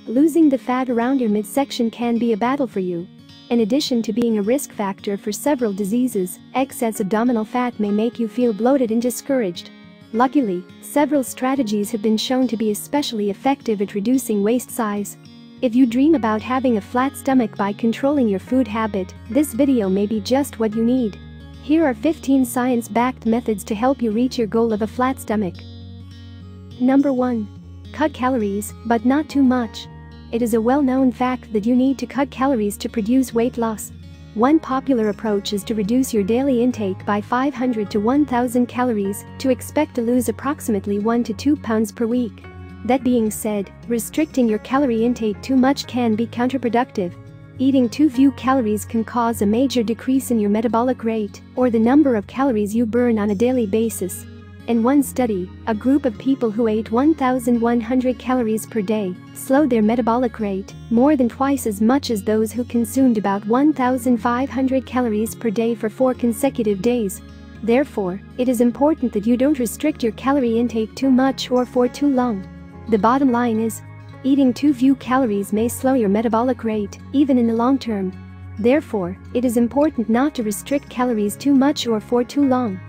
Losing the fat around your midsection can be a battle for you. In addition to being a risk factor for several diseases, excess abdominal fat may make you feel bloated and discouraged. Luckily, several strategies have been shown to be especially effective at reducing waist size. If you dream about having a flat stomach by controlling your food habit, this video may be just what you need. Here are 15 science-backed methods to help you reach your goal of a flat stomach. Number 1. Cut calories, but not too much. It is a well-known fact that you need to cut calories to produce weight loss. One popular approach is to reduce your daily intake by 500 to 1,000 calories to expect to lose approximately 1 to 2 pounds per week. That being said, restricting your calorie intake too much can be counterproductive. Eating too few calories can cause a major decrease in your metabolic rate or the number of calories you burn on a daily basis. In one study, a group of people who ate 1,100 calories per day slowed their metabolic rate more than twice as much as those who consumed about 1,500 calories per day for 4 consecutive days. Therefore, it is important that you don't restrict your calorie intake too much or for too long. The bottom line is, eating too few calories may slow your metabolic rate, even in the long term. Therefore, it is important not to restrict calories too much or for too long.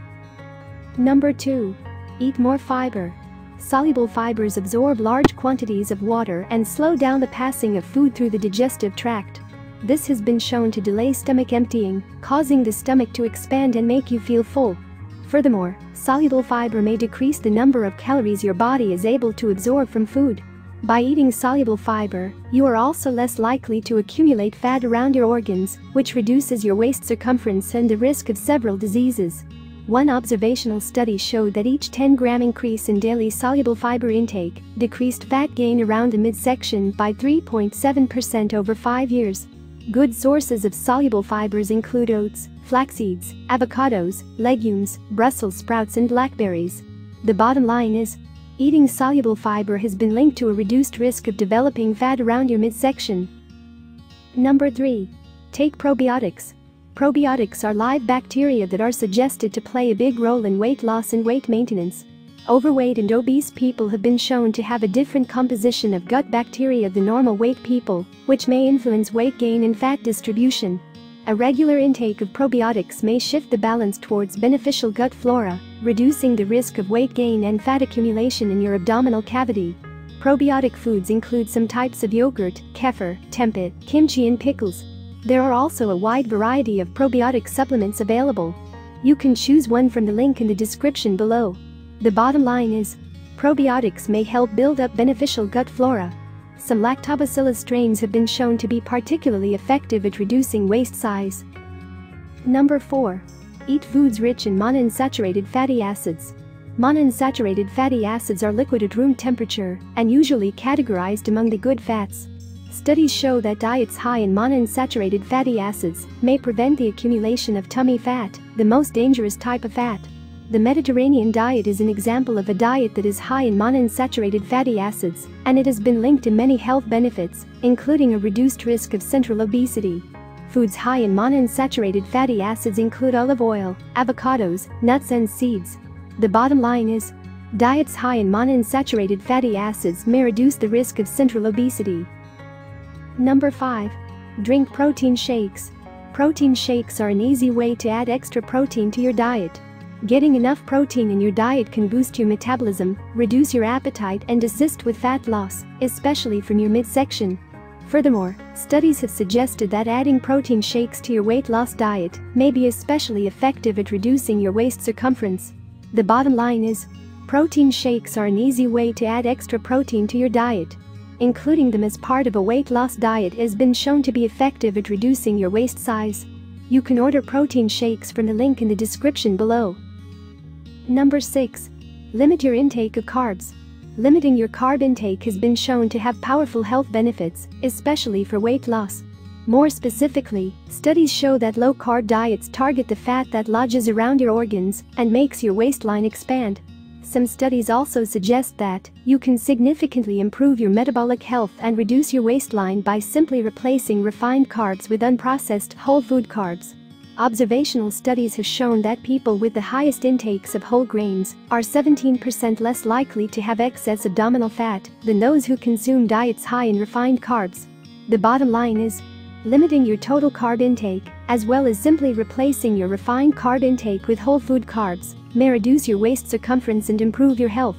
Number 2. Eat more fiber. Soluble fibers absorb large quantities of water and slow down the passing of food through the digestive tract. This has been shown to delay stomach emptying, causing the stomach to expand and make you feel full. Furthermore, soluble fiber may decrease the number of calories your body is able to absorb from food. By eating soluble fiber, you are also less likely to accumulate fat around your organs, which reduces your waist circumference and the risk of several diseases. One observational study showed that each 10-gram increase in daily soluble fiber intake decreased fat gain around the midsection by 3.7% over 5 years. Good sources of soluble fibers include oats, flax seeds, avocados, legumes, Brussels sprouts and blackberries. The bottom line is, eating soluble fiber has been linked to a reduced risk of developing fat around your midsection. Number 3. Take probiotics. Probiotics are live bacteria that are suggested to play a big role in weight loss and weight maintenance. Overweight and obese people have been shown to have a different composition of gut bacteria than normal weight people, which may influence weight gain and fat distribution. A regular intake of probiotics may shift the balance towards beneficial gut flora, reducing the risk of weight gain and fat accumulation in your abdominal cavity. Probiotic foods include some types of yogurt, kefir, tempeh, kimchi and pickles. There are also a wide variety of probiotic supplements available. You can choose one from the link in the description below. The bottom line is, probiotics may help build up beneficial gut flora. Some lactobacillus strains have been shown to be particularly effective at reducing waist size. Number 4. Eat foods rich in monounsaturated fatty acids. Monounsaturated fatty acids are liquid at room temperature and usually categorized among the good fats. Studies show that diets high in monounsaturated fatty acids may prevent the accumulation of tummy fat, the most dangerous type of fat. The Mediterranean diet is an example of a diet that is high in monounsaturated fatty acids, and it has been linked to many health benefits, including a reduced risk of central obesity. Foods high in monounsaturated fatty acids include olive oil, avocados, nuts and seeds. The bottom line is, diets high in monounsaturated fatty acids may reduce the risk of central obesity. Number 5. Drink protein shakes. Protein shakes are an easy way to add extra protein to your diet. Getting enough protein in your diet can boost your metabolism, reduce your appetite and assist with fat loss, especially from your midsection. Furthermore, studies have suggested that adding protein shakes to your weight loss diet may be especially effective at reducing your waist circumference. The bottom line is, protein shakes are an easy way to add extra protein to your diet. Including them as part of a weight loss diet has been shown to be effective at reducing your waist size. You can order protein shakes from the link in the description below. Number 6. Limit your intake of carbs. Limiting your carb intake has been shown to have powerful health benefits, especially for weight loss. More specifically, studies show that low-carb diets target the fat that lodges around your organs and makes your waistline expand. Some studies also suggest that you can significantly improve your metabolic health and reduce your waistline by simply replacing refined carbs with unprocessed whole food carbs. Observational studies have shown that people with the highest intakes of whole grains are 17% less likely to have excess abdominal fat than those who consume diets high in refined carbs. The bottom line is, limiting your total carb intake, as well as simply replacing your refined carb intake with whole food carbs, may reduce your waist circumference and improve your health.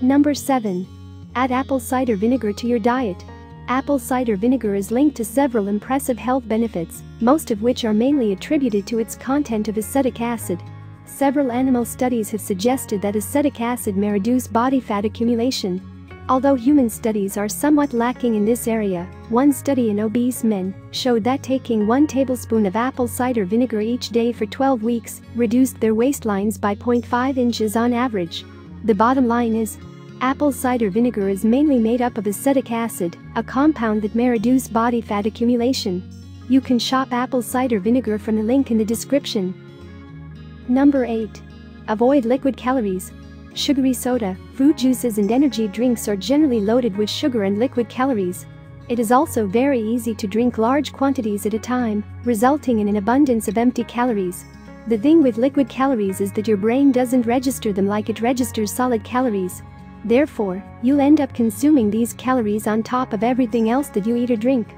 Number 7. Add apple cider vinegar to your diet. Apple cider vinegar is linked to several impressive health benefits, most of which are mainly attributed to its content of acetic acid. Several animal studies have suggested that acetic acid may reduce body fat accumulation. Although human studies are somewhat lacking in this area, one study in obese men showed that taking 1 tablespoon of apple cider vinegar each day for 12 weeks reduced their waistlines by 0.5 inches on average. The bottom line is, apple cider vinegar is mainly made up of acetic acid, a compound that may reduce body fat accumulation. You can shop apple cider vinegar from the link in the description. Number 8. Avoid liquid calories. Sugary soda, fruit juices and energy drinks are generally loaded with sugar and liquid calories. It is also very easy to drink large quantities at a time, resulting in an abundance of empty calories. The thing with liquid calories is that your brain doesn't register them like it registers solid calories. Therefore, you'll end up consuming these calories on top of everything else that you eat or drink.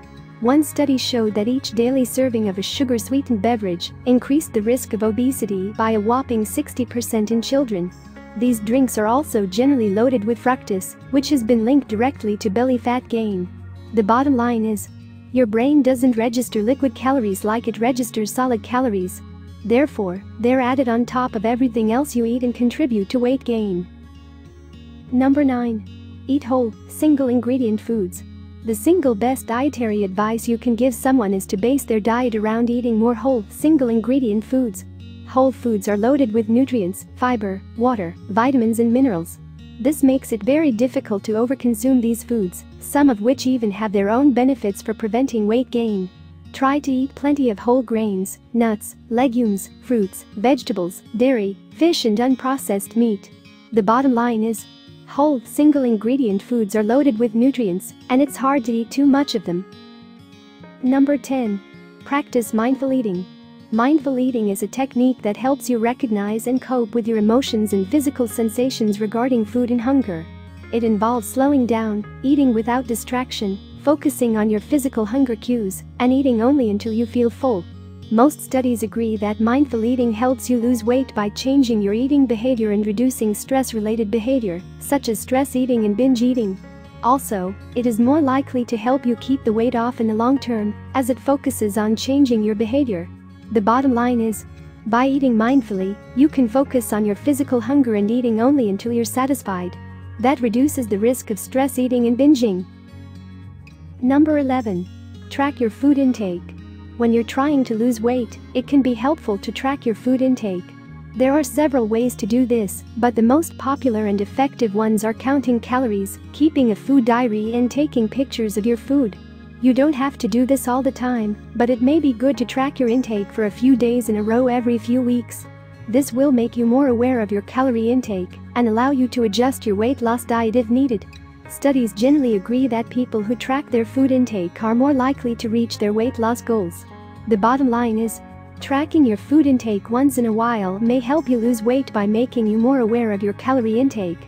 One study showed that each daily serving of a sugar-sweetened beverage increased the risk of obesity by a whopping 60% in children. These drinks are also generally loaded with fructose, which has been linked directly to belly fat gain. The bottom line is, your brain doesn't register liquid calories like it registers solid calories. Therefore, they're added on top of everything else you eat and contribute to weight gain. Number 9. Eat whole, single-ingredient foods. The single best dietary advice you can give someone is to base their diet around eating more whole, single-ingredient foods. Whole foods are loaded with nutrients, fiber, water, vitamins and minerals. This makes it very difficult to overconsume these foods, some of which even have their own benefits for preventing weight gain. Try to eat plenty of whole grains, nuts, legumes, fruits, vegetables, dairy, fish and unprocessed meat. The bottom line is, whole, single-ingredient foods are loaded with nutrients, and it's hard to eat too much of them. Number 10. Practice mindful eating. Mindful eating is a technique that helps you recognize and cope with your emotions and physical sensations regarding food and hunger. It involves slowing down, eating without distraction, focusing on your physical hunger cues, and eating only until you feel full. Most studies agree that mindful eating helps you lose weight by changing your eating behavior and reducing stress-related behavior, such as stress eating and binge eating. Also, it is more likely to help you keep the weight off in the long term, as it focuses on changing your behavior. The bottom line is, by eating mindfully, you can focus on your physical hunger and eating only until you're satisfied. That reduces the risk of stress eating and binging. Number 11. Track your food intake. When you're trying to lose weight, it can be helpful to track your food intake. There are several ways to do this, but the most popular and effective ones are counting calories, keeping a food diary and taking pictures of your food. You don't have to do this all the time, but it may be good to track your intake for a few days in a row every few weeks. This will make you more aware of your calorie intake and allow you to adjust your weight loss diet if needed. Studies generally agree that people who track their food intake are more likely to reach their weight loss goals. The bottom line is, tracking your food intake once in a while may help you lose weight by making you more aware of your calorie intake.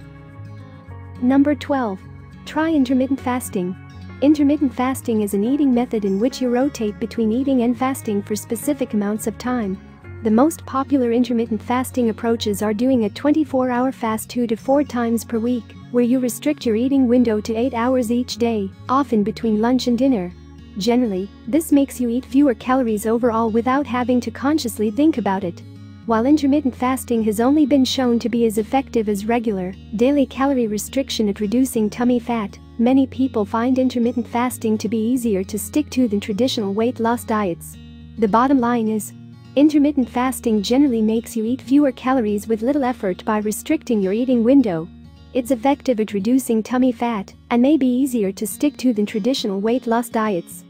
Number 12. Try intermittent fasting. Intermittent fasting is an eating method in which you rotate between eating and fasting for specific amounts of time. The most popular intermittent fasting approaches are doing a 24-hour fast 2 to 4 times per week, where you restrict your eating window to 8 hours each day, often between lunch and dinner. Generally, this makes you eat fewer calories overall without having to consciously think about it. While intermittent fasting has only been shown to be as effective as regular, daily calorie restriction at reducing tummy fat, many people find intermittent fasting to be easier to stick to than traditional weight loss diets. The bottom line is, intermittent fasting generally makes you eat fewer calories with little effort by restricting your eating window. It's effective at reducing tummy fat and may be easier to stick to than traditional weight loss diets.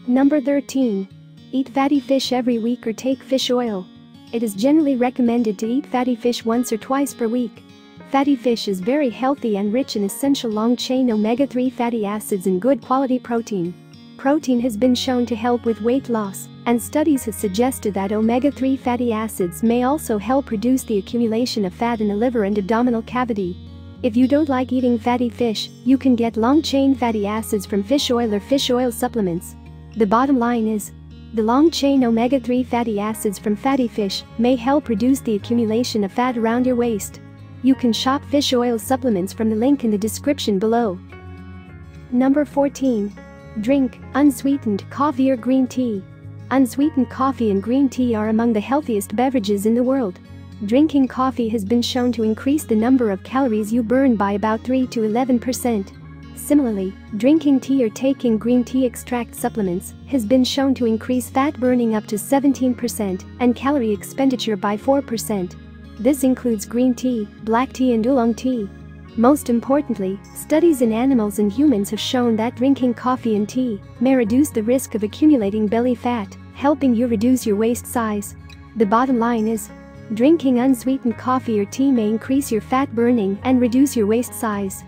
Number 13. Eat fatty fish every week or take fish oil. It is generally recommended to eat fatty fish once or twice per week. Fatty fish is very healthy and rich in essential long-chain omega-3 fatty acids and good quality protein. Protein has been shown to help with weight loss, and studies have suggested that omega-3 fatty acids may also help reduce the accumulation of fat in the liver and abdominal cavity. If you don't like eating fatty fish, you can get long-chain fatty acids from fish oil or fish oil supplements. The bottom line is, the long-chain omega-3 fatty acids from fatty fish may help reduce the accumulation of fat around your waist. You can shop fish oil supplements from the link in the description below. Number 14. Drink unsweetened coffee or green tea. Unsweetened coffee and green tea are among the healthiest beverages in the world. Drinking coffee has been shown to increase the number of calories you burn by about 3 to 11%. Similarly, drinking tea or taking green tea extract supplements has been shown to increase fat burning up to 17% and calorie expenditure by 4%. This includes green tea, black tea and oolong tea. Most importantly, studies in animals and humans have shown that drinking coffee and tea may reduce the risk of accumulating belly fat, helping you reduce your waist size. The bottom line is, drinking unsweetened coffee or tea may increase your fat burning and reduce your waist size.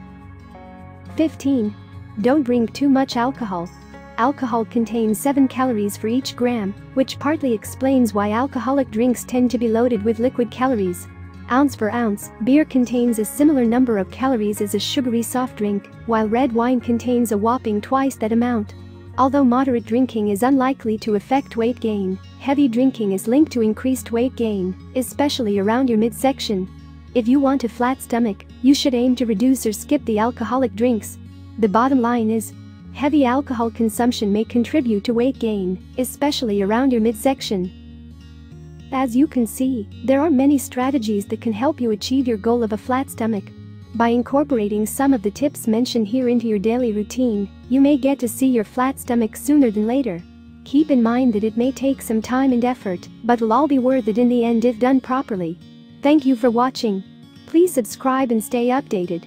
15. Don't drink too much alcohol. Alcohol contains 7 calories for each gram, which partly explains why alcoholic drinks tend to be loaded with liquid calories. Ounce for ounce, beer contains a similar number of calories as a sugary soft drink, while red wine contains a whopping twice that amount. Although moderate drinking is unlikely to affect weight gain, heavy drinking is linked to increased weight gain, especially around your midsection. If you want a flat stomach, you should aim to reduce or skip the alcoholic drinks. The bottom line is, heavy alcohol consumption may contribute to weight gain, especially around your midsection. As you can see, there are many strategies that can help you achieve your goal of a flat stomach. By incorporating some of the tips mentioned here into your daily routine, you may get to see your flat stomach sooner than later. Keep in mind that it may take some time and effort, but will all be worth it in the end if done properly. Thank you for watching. Please subscribe and stay updated.